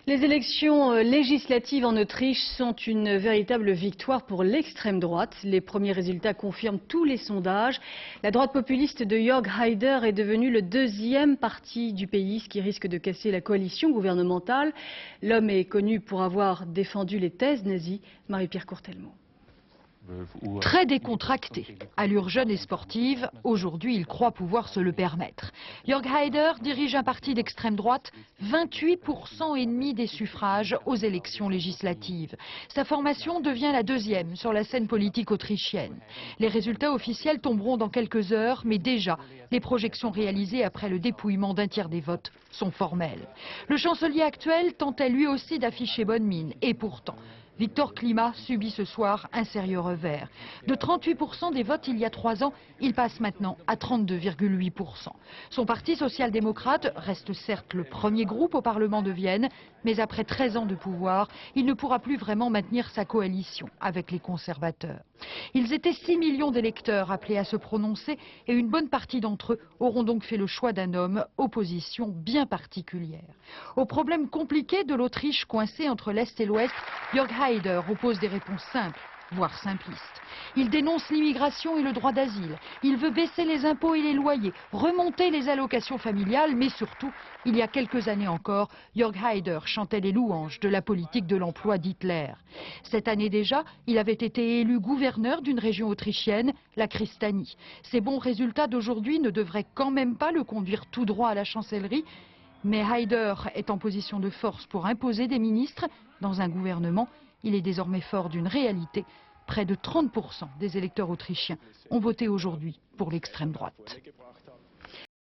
Les élections législatives en Autriche sont une véritable victoire pour l'extrême droite. Les premiers résultats confirment tous les sondages. La droite populiste de Jörg Haider est devenue le deuxième parti du pays, ce qui risque de casser la coalition gouvernementale. L'homme est connu pour avoir défendu les thèses nazies. Marie-Pierre Courtelmont. Très décontracté, allure jeune et sportive, aujourd'hui il croit pouvoir se le permettre. Jörg Haider dirige un parti d'extrême droite, 28,5% des suffrages aux élections législatives. Sa formation devient la deuxième sur la scène politique autrichienne. Les résultats officiels tomberont dans quelques heures, mais déjà, les projections réalisées après le dépouillement d'un tiers des votes sont formelles. Le chancelier actuel tentait lui aussi d'afficher bonne mine, et pourtant, Viktor Klima subit ce soir un sérieux revers. De 38% des votes il y a 3 ans, il passe maintenant à 32,8%. Son parti social-démocrate reste certes le premier groupe au Parlement de Vienne, mais après 13 ans de pouvoir, il ne pourra plus vraiment maintenir sa coalition avec les conservateurs. Ils étaient 6 millions d'électeurs appelés à se prononcer et une bonne partie d'entre eux auront donc fait le choix d'un homme aux positions bien particulières. Au problème compliqué de l'Autriche coincée entre l'Est et l'Ouest, Jörg Haider oppose des réponses simples, voire simplistes. Il dénonce l'immigration et le droit d'asile. Il veut baisser les impôts et les loyers, remonter les allocations familiales, mais surtout, il y a quelques années encore, Jörg Haider chantait les louanges de la politique de l'emploi d'Hitler. Cette année déjà, il avait été élu gouverneur d'une région autrichienne, la Cristanie. Ces bons résultats d'aujourd'hui ne devraient quand même pas le conduire tout droit à la chancellerie, mais Haider est en position de force pour imposer des ministres dans un gouvernement. Il est désormais fort d'une réalité. Près de 30% des électeurs autrichiens ont voté aujourd'hui pour l'extrême droite.